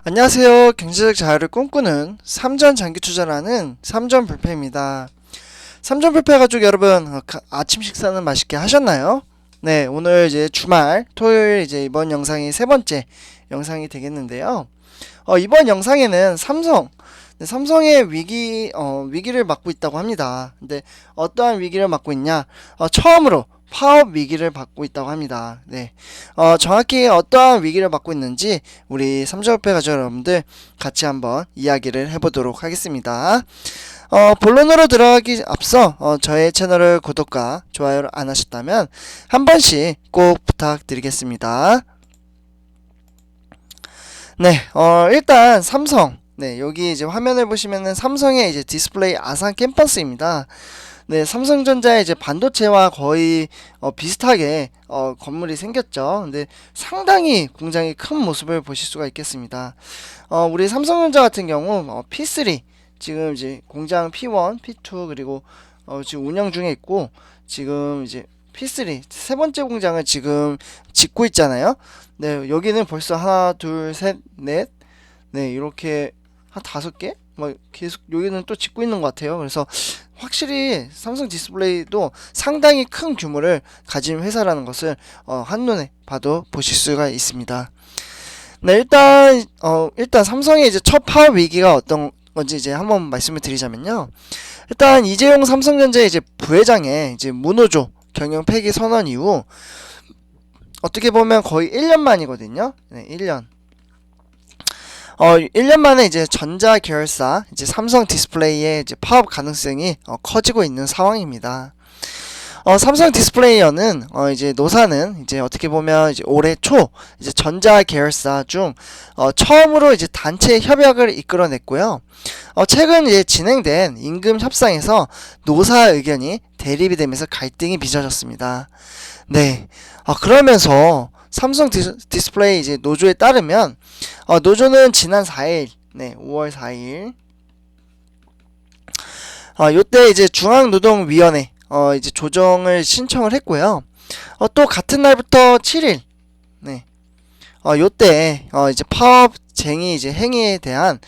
안녕하세요. 경제적 자유를 꿈꾸는 삼전 장기 투자라는 삼전 불패입니다. 삼전 불패 가족 여러분, 아침 식사는 맛있게 하셨나요? 네, 오늘 이제 주말 토요일 이제 이번 영상이 세 번째 영상이 되겠는데요. 이번 영상에는 삼성의 위기를 맞고 있다고 합니다. 근데 어떠한 위기를 맞고 있냐? 처음으로 파업 위기를 맞고 있다고 합니다. 네. 정확히 어떠한 위기를 맞고 있는지 우리 삼성협회 가족 여러분들 같이 한번 이야기를 해보도록 하겠습니다. 본론으로 들어가기 앞서 저의 채널을 구독과 좋아요를 안 하셨다면 한 번씩 꼭 부탁드리겠습니다. 네, 일단 삼성. 네, 여기 이제 화면을 보시면은 삼성의 이제 디스플레이 아산 캠퍼스입니다. 네, 삼성전자의 이제 반도체와 거의 비슷하게 건물이 생겼죠. 근데 상당히 공장이 큰 모습을 보실 수가 있겠습니다. 우리 삼성전자 같은 경우 P3 지금 이제 공장 P1, P2 그리고 지금 운영 중에 있고 지금 이제 P3 세 번째 공장을 지금 짓고 있잖아요. 네, 여기는 벌써 하나, 둘, 셋, 넷, 네, 이렇게 한 다섯 개? 뭐 계속 여기는 또 짓고 있는 것 같아요. 그래서 확실히 삼성 디스플레이도 상당히 큰 규모를 가진 회사라는 것을 한눈에 봐도 보실 수가 있습니다. 네, 일단 삼성의 이제 첫 파업 위기가 어떤 건지 이제 한번 말씀을 드리자면요. 일단 이재용 삼성전자 이제 부회장의 이제 문호조 경영 폐기 선언 이후 어떻게 보면 거의 1년 만이거든요. 네, 1년. 1년 만에 이제 전자 계열사 이제 삼성 디스플레이의 이제 파업 가능성이 커지고 있는 상황입니다. 삼성 디스플레이어는 이제 노사는 이제 어떻게 보면 이제 올해 초 이제 전자 계열사 중 처음으로 이제 단체 협약을 이끌어냈고요. 최근 이제 진행된 임금 협상에서 노사 의견이 대립이 되면서 갈등이 빚어졌습니다. 네. 그러면서 삼성 디스플레이 이제 노조에 따르면 노조는 지난 4일, 네, 5월 4일 요때 이제 중앙노동위원회 이제 조정을 신청을 했고요. 또 같은 날부터 7일, 네, 요때 이제 파업쟁의 이제 행위에 대한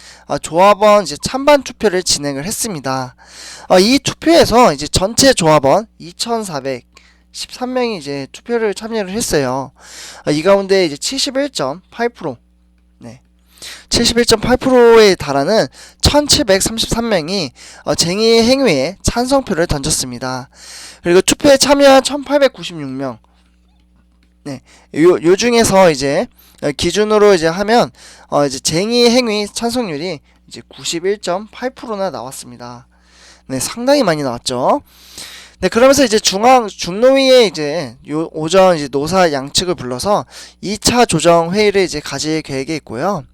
조합원 이제 찬반 투표를 진행을 했습니다. 이 투표에서 이제 전체 조합원 2,413명이 이제 투표를 참여를 했어요. 이 가운데 이제 71.8%, 네, 71.8%에 달하는 1733명이 쟁의 행위에 찬성표를 던졌습니다. 그리고 투표에 참여한 1896명, 네, 요 중에서 이제 기준으로 이제 하면 이제 쟁의 행위 찬성률이 이제 91.8%나 나왔습니다. 네, 상당히 많이 나왔죠. 네, 그러면서 이제 중노위에 이제 오전 이제 노사 양측을 불러서 2차 조정 회의를 이제 가질 계획이 있고요.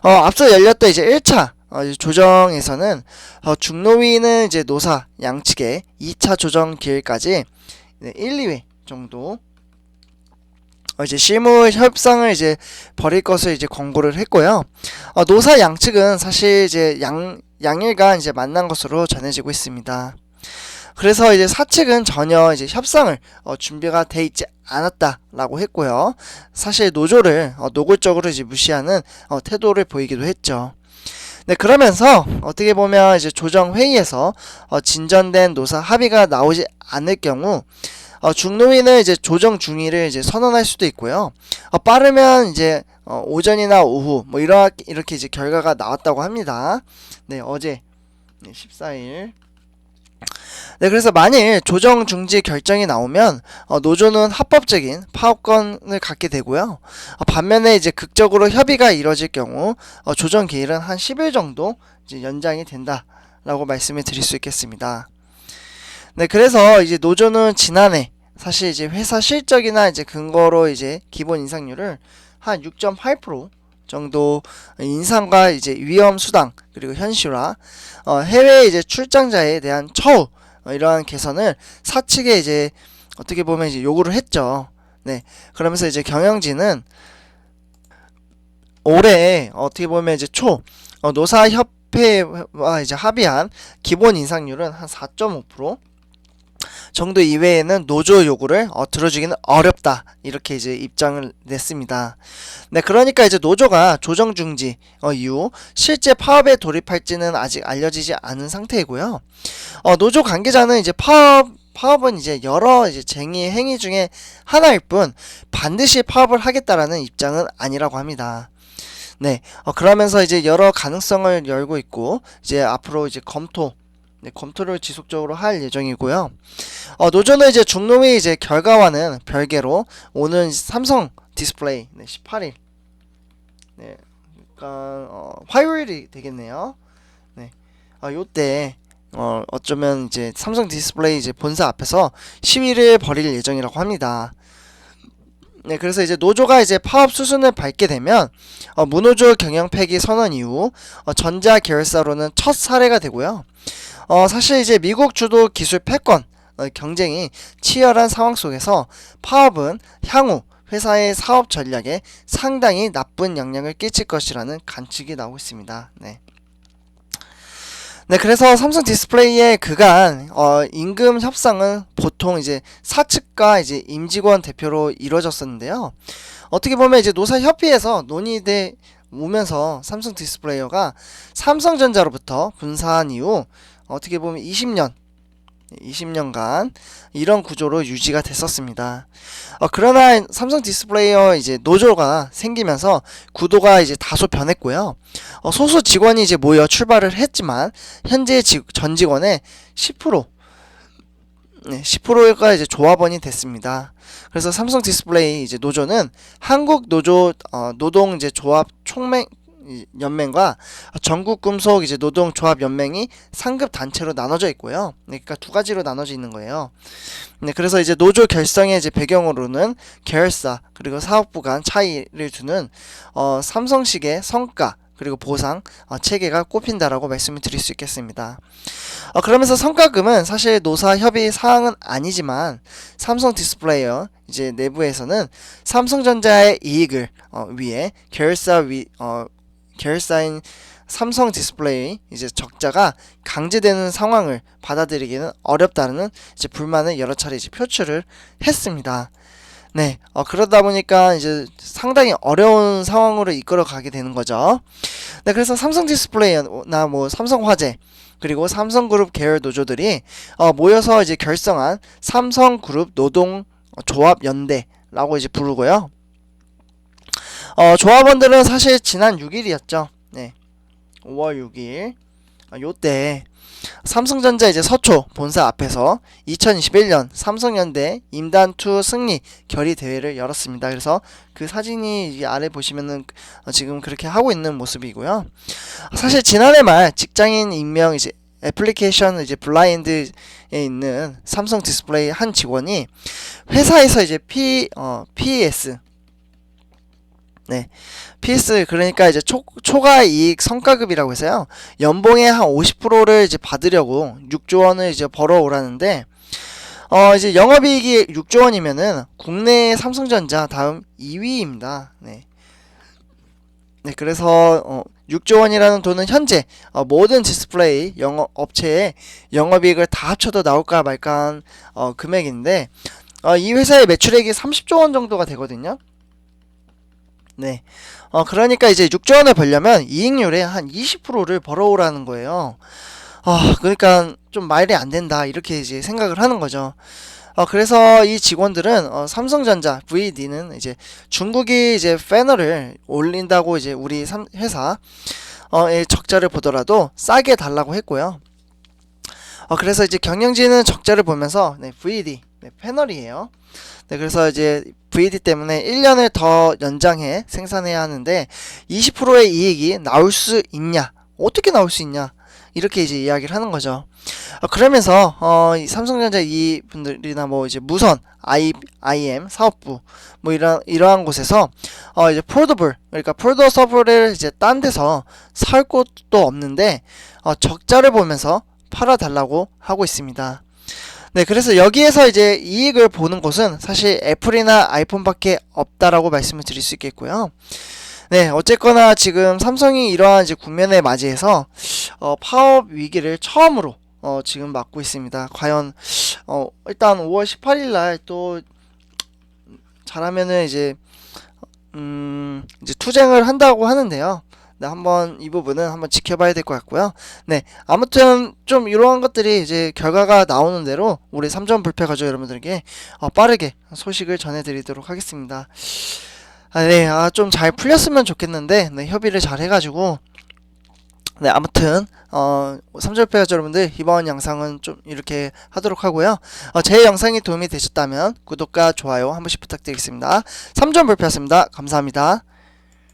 앞서 열렸던 이제 1차 조정에서는 중노위는 이제 노사 양측의 2차 조정 기일까지 1, 2회 정도 이제 실무 협상을 이제 벌일 것을 이제 권고를 했고요. 노사 양측은 사실 이제 양일간 이제 만난 것으로 전해지고 있습니다. 그래서 이제 사측은 전혀 이제 협상을 준비가 돼 있지 않았다라고 했고요. 사실 노조를 노골적으로 이제 무시하는 태도를 보이기도 했죠. 네, 그러면서 어떻게 보면 이제 조정 회의에서 진전된 노사 합의가 나오지 않을 경우 중노위는 이제 조정 중위를 이제 선언할 수도 있고요. 빠르면 이제 오전이나 오후 뭐 이렇게 이제 결과가 나왔다고 합니다. 네, 어제 14일. 네, 그래서 만일 조정 중지 결정이 나오면 노조는 합법적인 파업권을 갖게 되고요. 반면에 이제 극적으로 협의가 이뤄질 경우 조정 기일은 한 10일 정도 이제 연장이 된다라고 말씀을 드릴 수 있겠습니다. 네, 그래서 이제 노조는 지난해 사실 이제 회사 실적이나 이제 근거로 이제 기본 인상률을 한 6.8% 정도 인상과 이제 위험 수당 그리고 현실화, 해외 이제 출장자에 대한 처우 이러한 개선을 사측에 이제 어떻게 보면 이제 요구를 했죠. 네, 그러면서 이제 경영진은 올해 어떻게 보면 이제 노사협회와 이제 합의한 기본 인상률은 한 4.5%, 정도 이외에는 노조 요구를 들어주기는 어렵다, 이렇게 이제 입장을 냈습니다. 네, 그러니까 이제 노조가 조정 중지 이후 실제 파업에 돌입할지는 아직 알려지지 않은 상태이고요. 노조 관계자는 이제 파업은 이제 여러 이제 쟁의 행위 중에 하나일 뿐 반드시 파업을 하겠다라는 입장은 아니라고 합니다. 네, 그러면서 이제 여러 가능성을 열고 있고 이제 앞으로 이제 검토를 지속적으로 할 예정이고요. 노조는 이제 중노위 이제 결과와는 별개로 오는 삼성 디스플레이 18일, 네, 그러니까 화요일이 되겠네요. 네, 요때 어쩌면 이제 삼성 디스플레이 이제 본사 앞에서 시위를 벌일 예정이라고 합니다. 네, 그래서 이제 노조가 이제 파업 수순을 밟게 되면 무노조 경영 폐기 선언 이후 전자 계열사로는 첫 사례가 되고요. 사실 이제 미국 주도 기술 패권 경쟁이 치열한 상황 속에서 파업은 향후 회사의 사업 전략에 상당히 나쁜 영향을 끼칠 것이라는 관측이 나오고 있습니다. 네. 네, 그래서 삼성 디스플레이의 그간 임금 협상은 보통 이제 사측과 이제 임직원 대표로 이루어졌었는데요. 어떻게 보면 이제 노사협의에서 논의돼 오면서 삼성 디스플레이어가 삼성전자로부터 분사한 이후 어떻게 보면 20년간 이런 구조로 유지가 됐었습니다. 그러나 삼성 디스플레이어 이제 노조가 생기면서 구도가 이제 다소 변했고요. 소수 직원이 이제 모여 출발을 했지만 현재 전 직원의 10%가 이제 조합원이 됐습니다. 그래서 삼성 디스플레이 이제 노조는 한국 노조 노동 이제 조합 연맹과 전국 금속 이제 노동조합 연맹이 상급 단체로 나눠져 있고요. 네, 그러니까 두 가지로 나눠져 있는 거예요. 네, 그래서 이제 노조 결성의 이제 배경으로는 계열사 그리고 사업부 간 차이를 두는 삼성식의 성과 그리고 보상 체계가 꼽힌다라고 말씀을 드릴 수 있겠습니다. 그러면서 성과금은 사실 노사 협의 사항은 아니지만 삼성 디스플레이어 이제 내부에서는 삼성전자의 이익을 위해 계열사인 삼성 디스플레이 이제 적자가 강제되는 상황을 받아들이기는 어렵다는 이제 불만을 여러 차례 이제 표출을 했습니다. 네, 그러다 보니까 이제 상당히 어려운 상황으로 이끌어 가게 되는 거죠. 네, 그래서 삼성 디스플레이나 뭐 삼성화재 그리고 삼성그룹 계열 노조들이 모여서 이제 결성한 삼성그룹 노동조합 연대라고 이제 부르고요. 조합원들은 사실 지난 6일이었죠. 네. 5월 6일. 요때 삼성전자 이제 서초 본사 앞에서 2021년 삼성연대 임단2 승리 결의 대회를 열었습니다. 그래서 그 사진이 아래 보시면은 지금 그렇게 하고 있는 모습이고요. 사실 지난해 말 직장인 임명 이제 애플리케이션 이제 블라인드에 있는 삼성 디스플레이 한 직원이 회사에서 이제 PES 네, PS 그러니까 이제 초과 이익 성과급이라고 해서요. 연봉의 한 50%를 이제 받으려고 6조 원을 이제 벌어오라는데 이제 영업이익이 6조 원이면은 국내 삼성전자 다음 2위입니다. 네. 네, 그래서 6조 원이라는 돈은 현재 모든 디스플레이 업체의 영업이익을 다 합쳐도 나올까 말까한 금액인데 이 회사의 매출액이 30조 원 정도가 되거든요. 네. 그러니까 이제 6조 원을 벌려면 이익률의 한 20%를 벌어오라는 거예요. 그러니까 좀 말이 안 된다. 이렇게 이제 생각을 하는 거죠. 그래서 이 직원들은 삼성전자 VD는 이제 중국이 이제 패널을 올린다고 이제 우리 회사 의 적자를 보더라도 싸게 달라고 했고요. 그래서 이제 경영진은 적자를 보면서 VD 패널이에요. 네, 그래서 이제 VD 때문에 1년을 더 연장해 생산해야 하는데 20%의 이익이 나올 수 있냐? 어떻게 나올 수 있냐? 이렇게 이제 이야기를 하는 거죠. 그러면서 이 삼성전자 이 분들이나 뭐 이제 무선 IM 사업부 뭐 이러한 곳에서 이제 폴더블 그러니까 폴더 서버를 이제 딴 데서 살 곳도 없는데 적자를 보면서 팔아달라고 하고 있습니다. 네, 그래서 여기에서 이제 이익을 보는 곳은 사실 애플이나 아이폰밖에 없다라고 말씀을 드릴 수 있겠고요. 네, 어쨌거나 지금 삼성이 이러한 이제 국면에 맞이해서 파업 위기를 처음으로 지금 맡고 있습니다. 과연 일단 5월 18일 날 또 잘하면은 이제 투쟁을 한다고 하는데요. 네, 한번 이 부분은 한번 지켜봐야 될 것 같고요. 네, 아무튼 좀 이러한 것들이 이제 결과가 나오는 대로 우리 3점 불패 가족 여러분들에게 빠르게 소식을 전해드리도록 하겠습니다. 네, 좀 잘 풀렸으면 좋겠는데, 네, 협의를 잘 해가지고, 네, 아무튼 3점 불패 가족 여러분들 이번 영상은 좀 이렇게 하도록 하고요. 제 영상이 도움이 되셨다면 구독과 좋아요 한 번씩 부탁드리겠습니다. 3점 불패였습니다. 감사합니다.